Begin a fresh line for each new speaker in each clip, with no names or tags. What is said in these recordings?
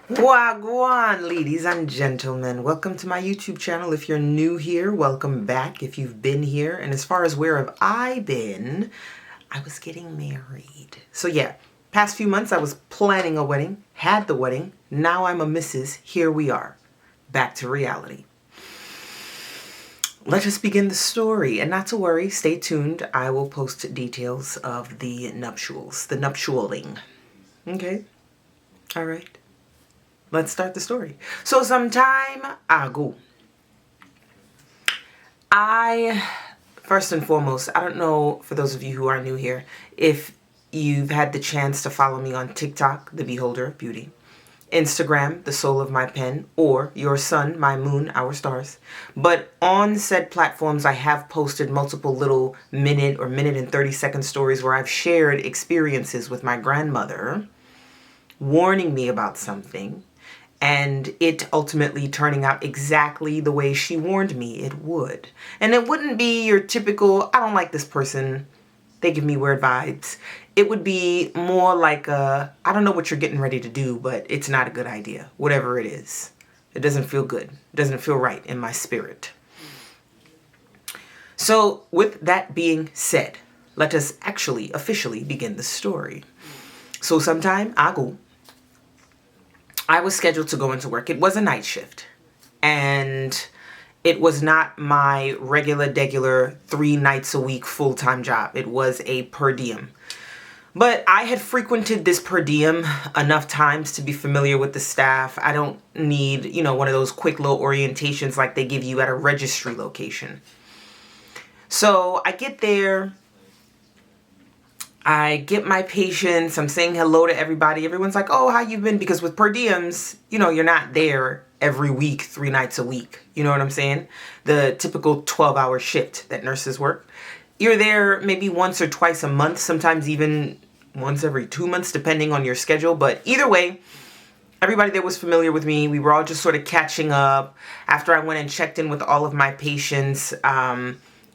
Wagwan, ladies and gentlemen, welcome to my YouTube channel. If you're new here, welcome back. If you've been here, and as far as where have I been, I was getting married. So yeah, past few months I was planning a wedding, had the wedding, now I'm a missus. Here we are, back to reality. Let us begin the story, and not to worry, stay tuned. I will post details of the nuptials, the nuptialing. Okay, all right. Let's start the story. So some time ago, first and foremost, I don't know, for those of you who are new here, if you've had the chance to follow me on TikTok, The Beholder of Beauty, Instagram, The Soul of My Pen, or Your Sun, My Moon, Our Stars. But on said platforms, I have posted multiple little minute or minute and 30-second stories where I've shared experiences with my grandmother, warning me about something, and it ultimately turning out exactly the way she warned me it would. And it wouldn't be your typical, I don't like this person, they give me weird vibes. It would be more like I don't know what you're getting ready to do, but it's not a good idea. Whatever it is. It doesn't feel good. It doesn't feel right in my spirit. So with that being said, let us actually officially begin the story. So sometime ago, I was scheduled to go into work. It was a night shift, and it was not my regular 3 nights a week full-time job. It was a per diem. But I had frequented this per diem enough times to be familiar with the staff. I don't need, one of those quick little orientations like they give you at a registry location. So I get there. I get my patients, I'm saying hello to everybody. Everyone's like, oh, how you been? Because with per diems, you're not there every week, 3 nights a week. You know what I'm saying? The typical 12-hour shift that nurses work. You're there maybe once or twice a month, sometimes even once every 2 months, depending on your schedule. But either way, everybody there was familiar with me. We were all just sort of catching up. After I went and checked in with all of my patients,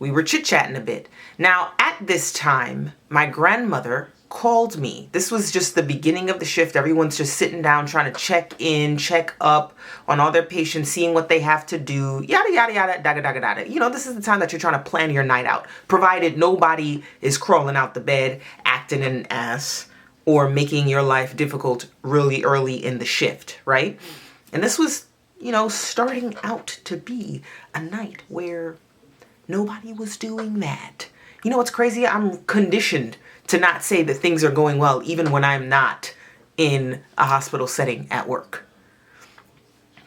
we were chit-chatting a bit. Now, at this time, my grandmother called me. This was just the beginning of the shift. Everyone's just sitting down trying to check in, check up on all their patients, seeing what they have to do, yada, yada, yada, daga, daga, daga. This is the time that you're trying to plan your night out, provided nobody is crawling out the bed, acting an ass, or making your life difficult really early in the shift, right? And this was, starting out to be a night where nobody was doing that. You know what's crazy? I'm conditioned to not say that things are going well even when I'm not in a hospital setting at work.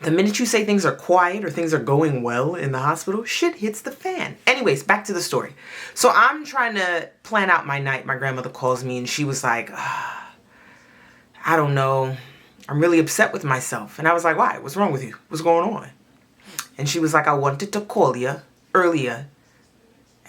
The minute you say things are quiet or things are going well in the hospital, shit hits the fan. Anyways, back to the story. So I'm trying to plan out my night. My grandmother calls me and she was like, I don't know. I'm really upset with myself. And I was like, why? What's wrong with you? What's going on? And she was like, I wanted to call you earlier.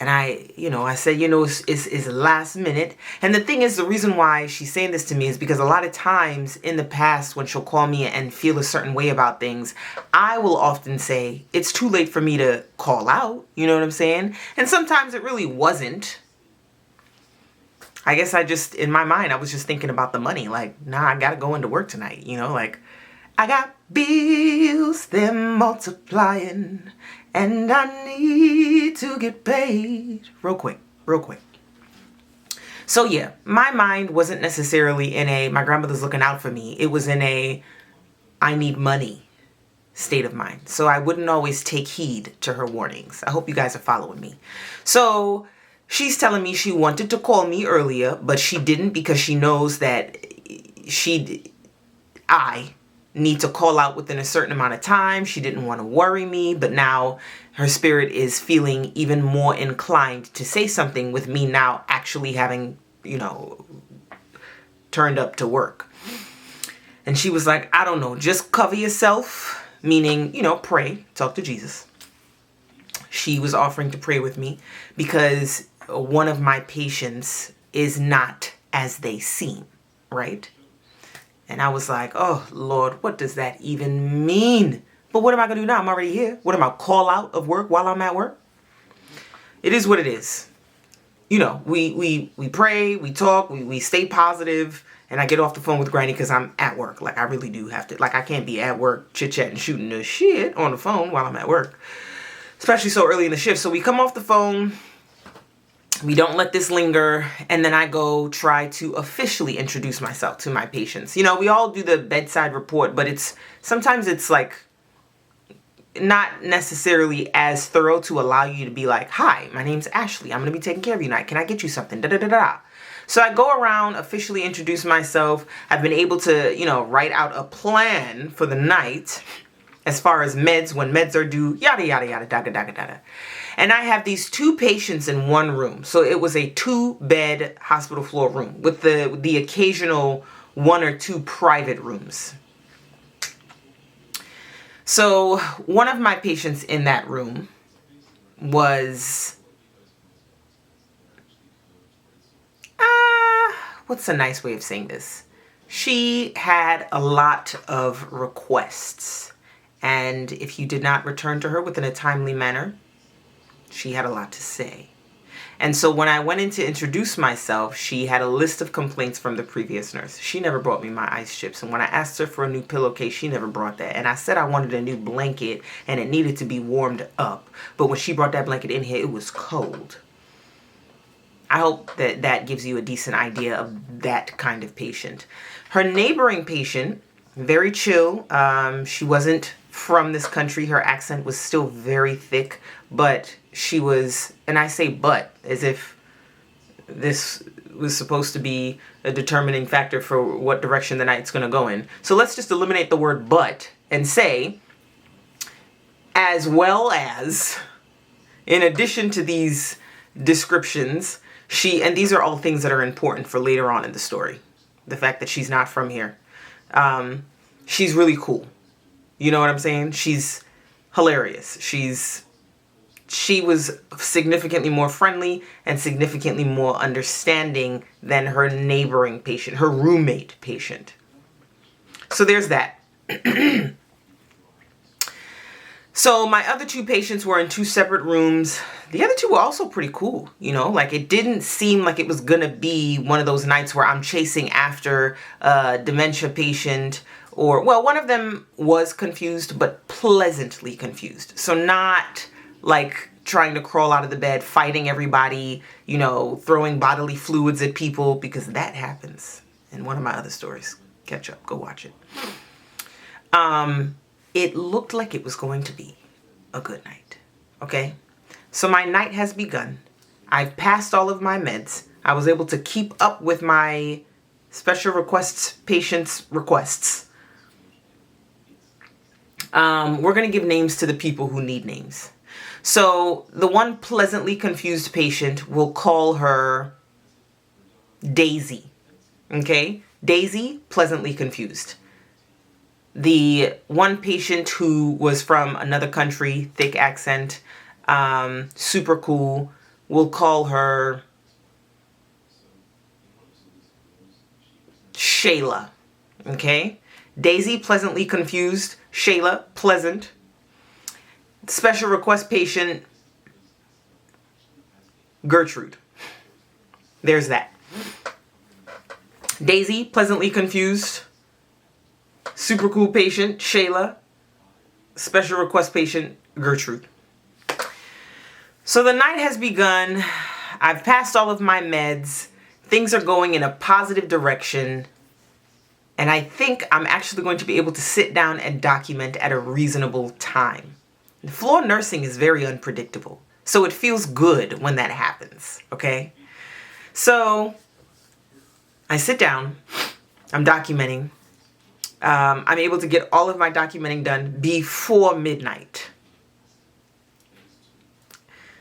And I said, it's last minute. And the thing is, the reason why she's saying this to me is because a lot of times in the past when she'll call me and feel a certain way about things, I will often say, it's too late for me to call out. You know what I'm saying? And sometimes it really wasn't. I guess in my mind, I was just thinking about the money. Like, nah, I got to go into work tonight. I got bills, they're multiplying, and I need to get paid. Real quick. So yeah, my mind wasn't necessarily in my grandmother's looking out for me. It was in I need money state of mind. So I wouldn't always take heed to her warnings. I hope you guys are following me. So she's telling me she wanted to call me earlier, but she didn't because she knows that I need to call out within a certain amount of time. She didn't want to worry me, but now her spirit is feeling even more inclined to say something with me now actually having, turned up to work. And she was like, I don't know, just cover yourself, meaning, pray, talk to Jesus. She was offering to pray with me because one of my patients is not as they seem, right? And I was like, oh, Lord, what does that even mean? But what am I going to do now? I'm already here. What am I, call out of work while I'm at work? It is what it is. We pray, we talk, we stay positive, And I get off the phone with Granny because I'm at work. Like, I really do have to. Like, I can't be at work chit-chatting, shooting the shit on the phone while I'm at work. Especially so early in the shift. So we come off the phone. We don't let this linger. And then I go try to officially introduce myself to my patients. You know, we all do the bedside report. But sometimes it's like not necessarily as thorough to allow you to be like, hi, my name's Ashley. I'm going to be taking care of you tonight. Can I get you something? Da-da-da-da. So I go around, officially introduce myself. I've been able to, you know, write out a plan for the night as far as meds, when meds are due, yada, yada, yada, da, da, da, da, da. And I have these 2 patients in one room. So it was a 2-bed hospital floor room with the occasional 1 or 2 private rooms. So one of my patients in that room was, what's a nice way of saying this? She had a lot of requests. And if you did not return to her within a timely manner, she had a lot to say. And so when I went in to introduce myself, she had a list of complaints from the previous nurse. She never brought me my ice chips. And when I asked her for a new pillowcase, she never brought that. And I said I wanted a new blanket and it needed to be warmed up. But when she brought that blanket in here, it was cold. I hope that that gives you a decent idea of that kind of patient. Her neighboring patient, very chill. She wasn't from this country. Her accent was still very thick, but she was, and I say but as if this was supposed to be a determining factor for what direction the night's going to go in. So let's just eliminate the word but and say, as well as, in addition to these descriptions, and these are all things that are important for later on in the story. The fact that she's not from here. She's really cool. You know what I'm saying? She's hilarious. She was significantly more friendly and significantly more understanding than her neighboring patient, her roommate patient. So there's that. So my other 2 patients were in 2 separate rooms. The other 2 were also pretty cool, you know, like it didn't seem like it was going to be one of those nights where I'm chasing after a dementia patient or, well, one of them was confused, but pleasantly confused. So not like trying to crawl out of the bed, fighting everybody, you know, throwing bodily fluids at people, because that happens in one of my other stories. Catch up, go watch it. It looked like it was going to be a good night, okay? So my night has begun. I've passed all of my meds. I was able to keep up with my special requests, patients' requests. We're going to give names to the people who need names. So the one pleasantly confused patient, we'll call her Daisy, okay? Daisy, pleasantly confused. The one patient who was from another country, thick accent, super cool, we'll call her Shayla, okay? Daisy, pleasantly confused. Shayla, pleasant. Special request patient, Gertrude. There's that. Daisy, pleasantly confused. Super cool patient, Shayla. Special request patient, Gertrude. So the night has begun. I've passed all of my meds. Things are going in a positive direction. And I think I'm actually going to be able to sit down and document at a reasonable time. Floor nursing is very unpredictable. So it feels good when that happens, okay? So I sit down. I'm documenting. I'm able to get all of my documenting done before midnight.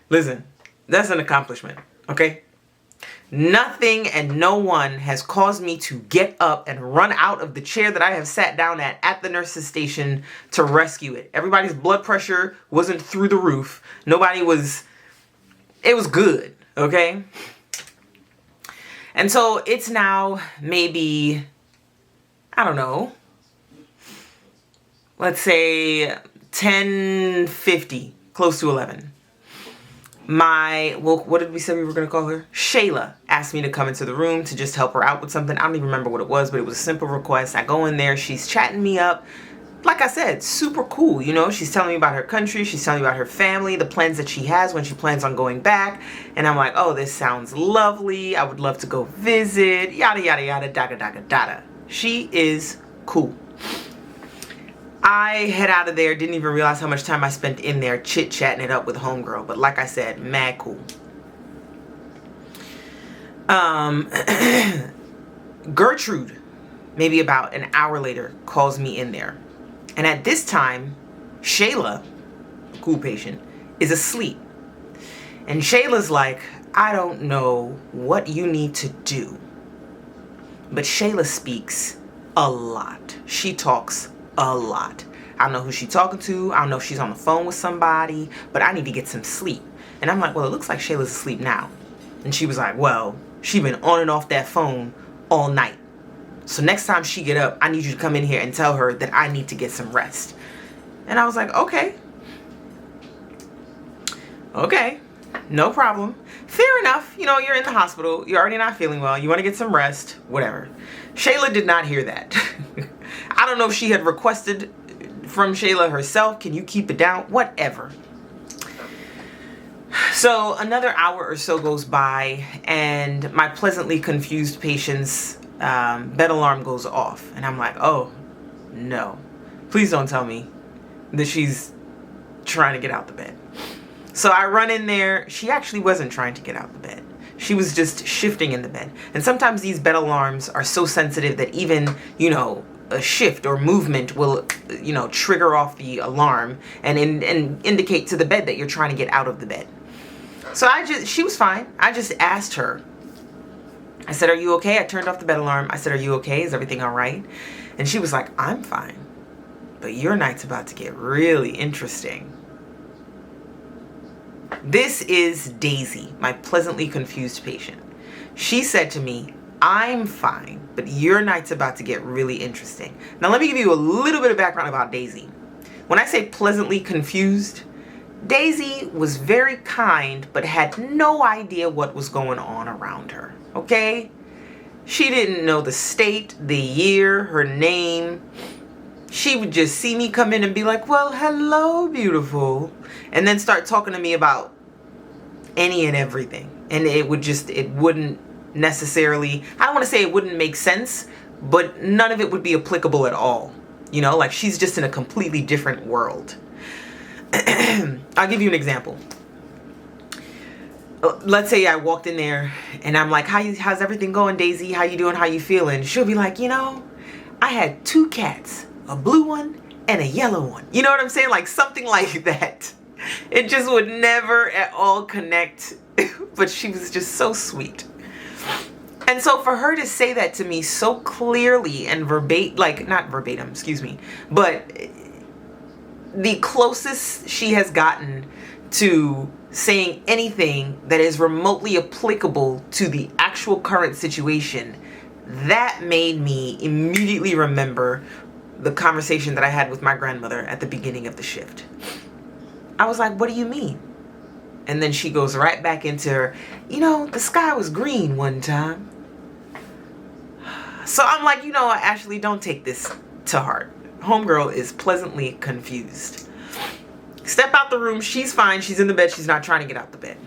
Listen, that's an accomplishment, okay? Nothing and no one has caused me to get up and run out of the chair that I have sat down at the nurse's station to rescue it. Everybody's blood pressure wasn't through the roof. It was good, okay? And so it's now maybe, I don't know, let's say 10:50, close to 11. what did we say we were going to call her? Shayla asked me to come into the room to just help her out with something. I don't even remember what it was, but it was a simple request. I go in there. She's chatting me up. Like I said, super cool, you know. She's telling me about her country. She's telling me about her family, the plans that she has when she plans on going back. And I'm like, oh, this sounds lovely. I would love to go visit. Yada, yada, yada, daga, daga, dada. She is cool. I head out of there, didn't even realize how much time I spent in there chit-chatting it up with homegirl. But like I said, mad cool. Gertrude, maybe about an hour later, calls me in there. And at this time, Shayla, a cool patient, is asleep. And Shayla's like, I don't know what you need to do. But Shayla speaks a lot. She talks a lot. I don't know who she's talking to. I don't know if she's on the phone with somebody, but I need to get some sleep. And I'm like, well, it looks like Shayla's asleep now. And she was like, well, she been on and off that phone all night. So next time she get up, I need you to come in here and tell her that I need to get some rest. And I was like, okay. Okay, no problem. Fair enough. You know, you're in the hospital. You're already not feeling well. You want to get some rest. Whatever. Shayla did not hear that. I don't know if she had requested from Shayla herself. Can you keep it down? Whatever. So another hour or so goes by and my pleasantly confused patient's bed alarm goes off. And I'm like, oh, no. Please don't tell me that she's trying to get out the bed. So I run in there. She actually wasn't trying to get out the bed. She was just shifting in the bed. And sometimes these bed alarms are so sensitive that even, you know, a shift or movement will, you know, trigger off the alarm and indicate to the bed that you're trying to get out of the bed. So she was fine. I just asked her. I said, are you okay? I turned off the bed alarm. I said, are you okay? Is everything all right? And she was like, I'm fine. But your night's about to get really interesting. This is Daisy, my pleasantly confused patient. She said to me, I'm fine, but your night's about to get really interesting. Now let me give you a little bit of background about Daisy. When I say pleasantly confused, Daisy was very kind, but had no idea what was going on around her, okay? She didn't know the state, the year, her name. She would just see me come in and be like, well, hello, beautiful. And then start talking to me about any and everything. And it wouldn't necessarily, I don't want to say it wouldn't make sense, but none of it would be applicable at all. You know, like she's just in a completely different world. I'll give you an example. Let's say I walked in there and I'm like, how's everything going, Daisy? How you doing? How you feeling? She'll be like, you know, I had 2 cats, a blue one and a yellow one. You know what I'm saying? Like something like that. It just would never at all connect, but she was just so sweet. And so for her to say that to me so clearly and not verbatim, excuse me, but the closest she has gotten to saying anything that is remotely applicable to the actual current situation, that made me immediately remember the conversation that I had with my grandmother at the beginning of the shift. I was like, what do you mean? And then she goes right back into her, you know, the sky was green one time. So I'm like, you know what, Ashley, don't take this to heart. Homegirl is pleasantly confused. Step out the room. She's fine. She's in the bed. She's not trying to get out the bed.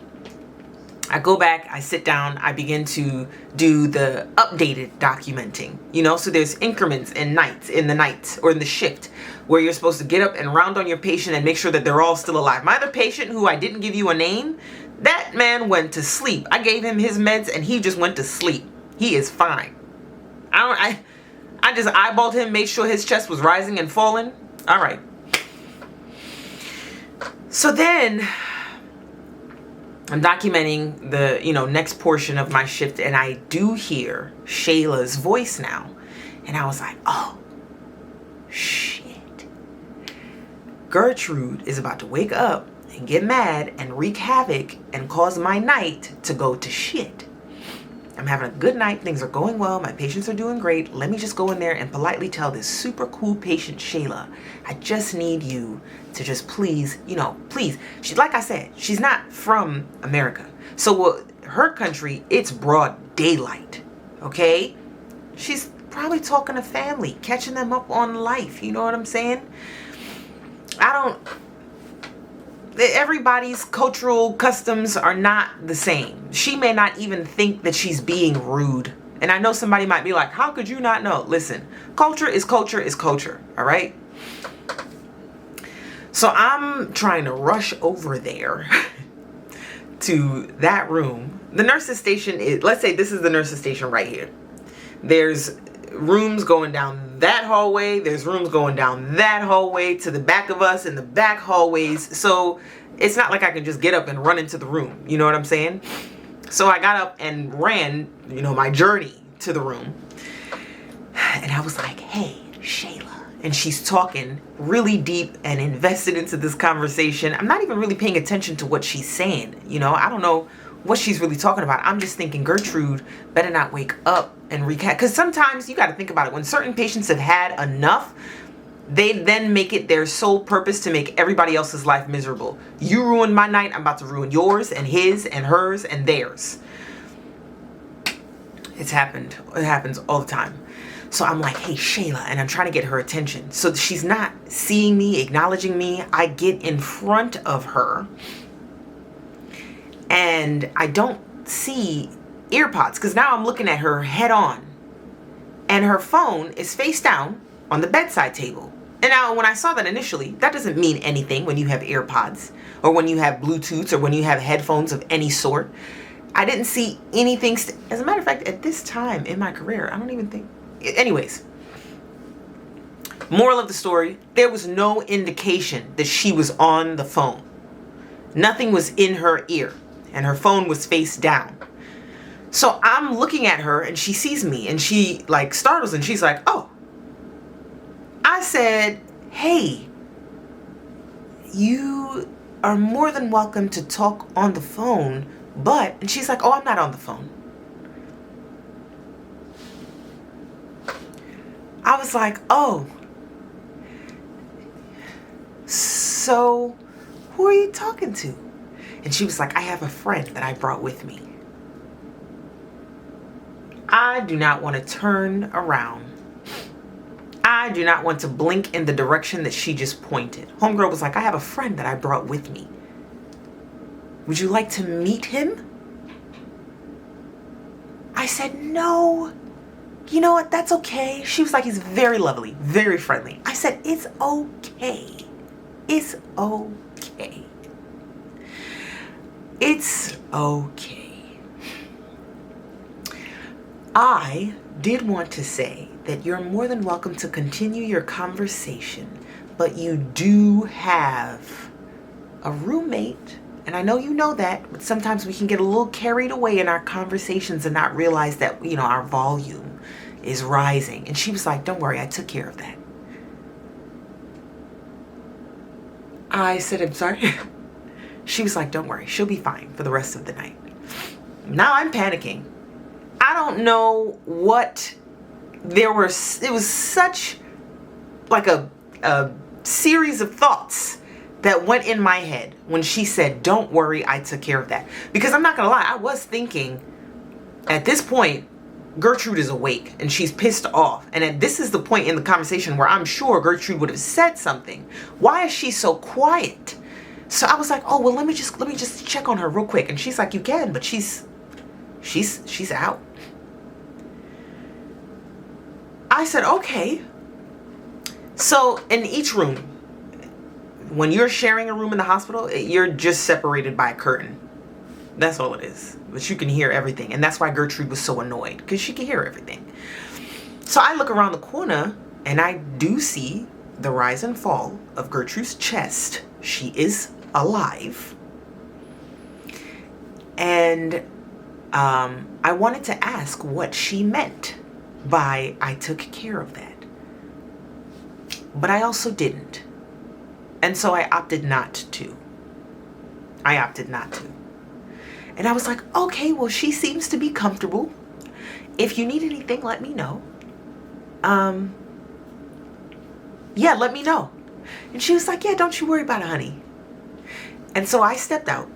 I go back. I sit down. I begin to do the updated documenting. You know, so there's increments in the night or in the shift where you're supposed to get up and round on your patient and make sure that they're all still alive. My other patient, who I didn't give you a name, that man went to sleep. I gave him his meds and he just went to sleep. He is fine. I just eyeballed him, made sure his chest was rising and falling. All right. So then I'm documenting the, you know, next portion of my shift and I do hear Shayla's voice now. And I was like, oh, shit. Gertrude is about to wake up and get mad and wreak havoc and cause my night to go to shit. I'm having a good night. Things are going well. My patients are doing great. Let me just go in there and politely tell this super cool patient, Shayla, I just need you to just please, please. She, like I said, she's not from America. So her country, it's broad daylight. Okay? She's probably talking to family, catching them up on life. You know what I'm saying? Everybody's cultural customs are not the same. She may not even think that she's being rude. And I know somebody might be like, how could you not know? Listen, culture is culture is culture. All right. So I'm trying to rush over there to that room. The nurse's station is, let's say this is the nurse's station right here. There's rooms going down that hallway. There's rooms going down that hallway to the back of us in the back hallways. So it's not like I can just get up and run into the room. You know what I'm saying? So I got up and ran, my journey to the room. And I was like, hey, Shayla. And she's talking really deep and invested into this conversation. I'm not even really paying attention to what she's saying. I don't know what she's really talking about. I'm just thinking Gertrude better not wake up and recap. Because sometimes you got to think about it. When certain patients have had enough, they then make it their sole purpose to make everybody else's life miserable. You ruined my night. I'm about to ruin yours and his and hers and theirs. It's happened. It happens all the time. So I'm like, hey, Shayla, and I'm trying to get her attention. So she's not seeing me, acknowledging me. I get in front of her and I don't see earpods because now I'm looking at her head on and her phone is face down on the bedside table. And now when I saw that initially, that doesn't mean anything when you have AirPods or when you have Bluetooth or when you have headphones of any sort. I didn't see anything. As a matter of fact, at this time in my career, I don't even think. Anyways, moral of the story, there was no indication that she was on the phone. Nothing was in her ear and her phone was face down. So I'm looking at her and she sees me and she like startles and she's like, oh. I said, hey, you are more than welcome to talk on the phone, but, and she's like, oh, I'm not on the phone. I was like, oh, so who are you talking to? And she was like, I have a friend that I brought with me. I do not want to turn around. I do not want to blink in the direction that she just pointed. Homegirl was like, I have a friend that I brought with me. Would you like to meet him? I said, no. You know what? That's okay. She was like, he's very lovely, very friendly. I said, it's okay. It's okay. It's okay. I did want to say that you're more than welcome to continue your conversation, but you do have a roommate. And I know you know that, but sometimes we can get a little carried away in our conversations and not realize that, our volume is rising. And she was like, don't worry, I took care of that. I said, I'm sorry. She was like, don't worry, she'll be fine for the rest of the night. Now I'm panicking. I don't know what it was such like a series of thoughts that went in my head when she said, don't worry, I took care of that. Because I'm not gonna lie, I was thinking at this point, Gertrude is awake and she's pissed off. And this is the point in the conversation where I'm sure Gertrude would have said something. Why is she so quiet? So I was like, oh, well, let me just check on her real quick. And she's like, you can, but she's out. I said, okay. So in each room, when you're sharing a room in the hospital, you're just separated by a curtain. That's all it is. But you can hear everything. And that's why Gertrude was so annoyed, because she could hear everything. So I look around the corner and I do see the rise and fall of Gertrude's chest. She is alive. And I wanted to ask what she meant by I took care of that. But I also didn't. And so I opted not to. And I was like, okay, well, she seems to be comfortable If you need anything, let me know. Yeah, let me know. And she was like, yeah, don't you worry about it, honey. And so I stepped out.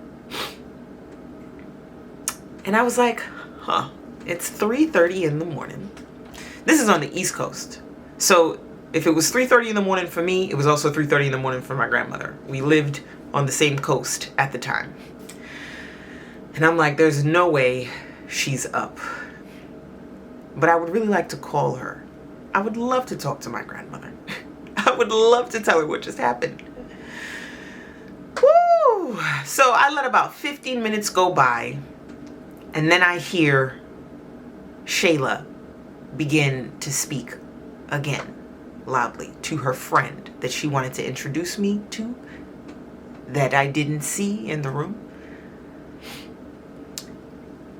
And I was like, huh, it's 3:30 in the morning. This is on the East Coast. So if it was 3:30 in the morning for me, it was also 3:30 in the morning for my grandmother. We lived on the same coast at the time. And I'm like, there's no way she's up. But I would really like to call her. I would love to talk to my grandmother. I would love to tell her what just happened. Woo! So I let about 15 minutes go by, and then I hear Shayla begin to speak again, loudly, to her friend that she wanted to introduce me to, that I didn't see in the room.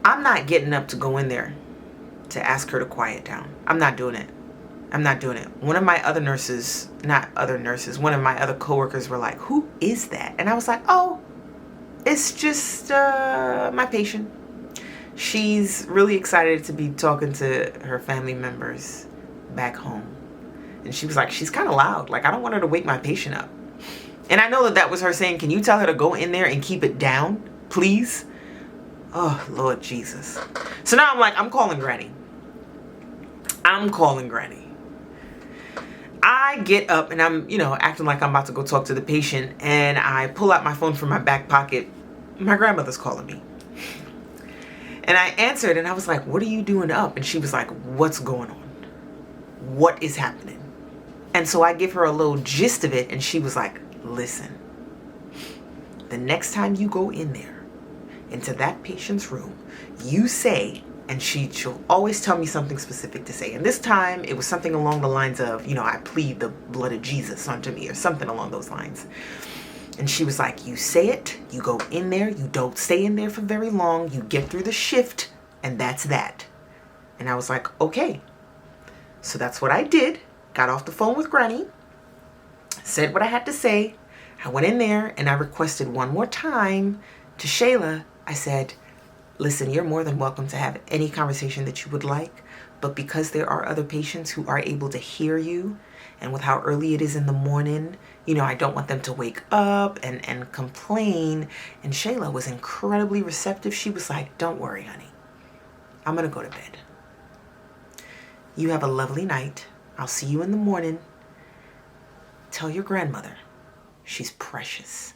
I'm not getting up to go in there to ask her to quiet down. I'm not doing it. I'm not doing it. One of my other nurses, one of my other coworkers were like, who is that? And I was like, oh, it's just my patient. She's really excited to be talking to her family members back home. And she was like, she's kind of loud. Like, I don't want her to wake my patient up. And I know that was her saying, can you tell her to go in there and keep it down, please? Oh, Lord Jesus. So now I'm like, I'm calling Granny. I get up and I'm, acting like I'm about to go talk to the patient, and I pull out my phone from my back pocket. My grandmother's calling me. And I answered and I was like, what are you doing up? And she was like, what's going on? What is happening? And so I give her a little gist of it, and she was like, listen, the next time you go in there, into that patient's room, you say, and she'll always tell me something specific to say. And this time it was something along the lines of, I plead the blood of Jesus unto me, or something along those lines. And she was like, you say it, you go in there, you don't stay in there for very long, you get through the shift, and that's that. And I was like, okay. So that's what I did. Got off the phone with Granny, said what I had to say. I went in there and I requested one more time to Shayla. I said, listen, you're more than welcome to have any conversation that you would like, but because there are other patients who are able to hear you, and with how early it is in the morning, I don't want them to wake up and complain. And Shayla was incredibly receptive. She was like, don't worry, honey. I'm going to go to bed. You have a lovely night. I'll see you in the morning. Tell your grandmother she's precious.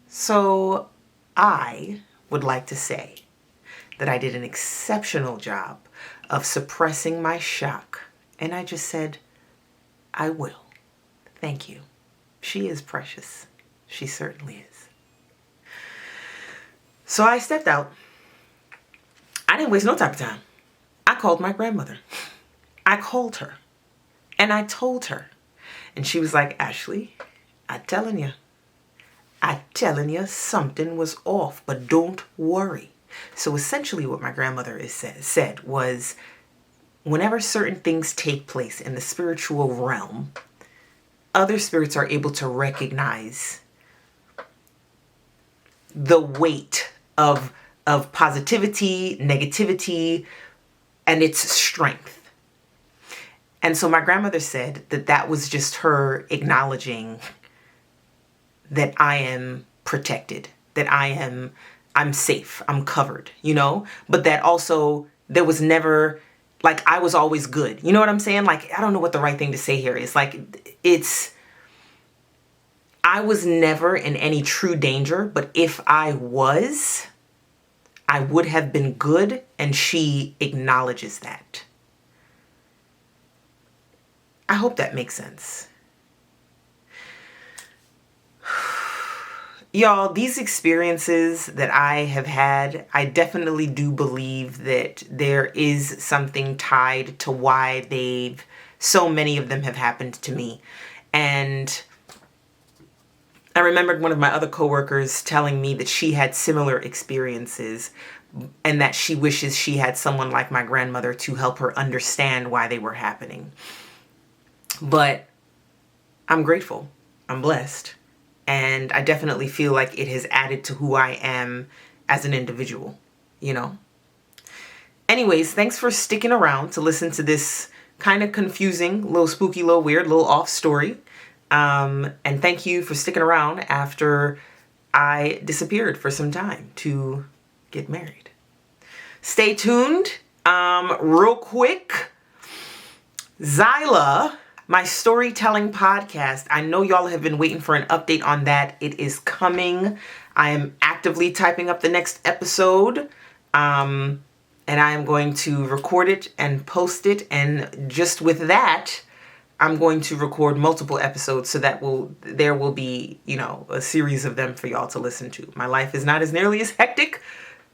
So I would like to say that I did an exceptional job of suppressing my shock. And I just said, I will. Thank you. She is precious. She certainly is. So I stepped out. I didn't waste no type of time. I called my grandmother. I called her and I told her. And she was like, Ashley, I'm telling you something was off, but don't worry. So essentially what my grandmother said was, whenever certain things take place in the spiritual realm, other spirits are able to recognize the weight of positivity, negativity, and its strength. And so my grandmother said that was just her acknowledging that I am protected, that I'm safe, I'm covered, but that also there was never, like, I was always good. You know what I'm saying? Like, I don't know what the right thing to say here is. Like, I was never in any true danger, but if I was, I would have been good, and she acknowledges that. I hope that makes sense. Y'all, these experiences that I have had, I definitely do believe that there is something tied to why so many of them have happened to me. And I remembered one of my other coworkers telling me that she had similar experiences and that she wishes she had someone like my grandmother to help her understand why they were happening. But I'm grateful. I'm blessed. And I definitely feel like it has added to who I am as an individual, you know? Anyways, thanks for sticking around to listen to this kind of confusing, little spooky, little weird, little off story. And thank you for sticking around after I disappeared for some time to get married. Stay tuned. Real quick, Zyla, my storytelling podcast. I know y'all have been waiting for an update on that. It is coming. I am actively typing up the next episode. And I am going to record it and post it. And just with that, I'm going to record multiple episodes so that there will be, you know, a series of them for y'all to listen to. My life is not as nearly as hectic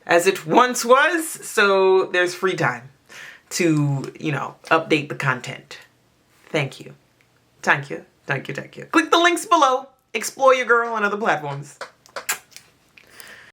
as it once was, so there's free time to, you know, update the content. Thank you. Thank you. Thank you. Thank you. Click the links below. Explore your girl on other platforms.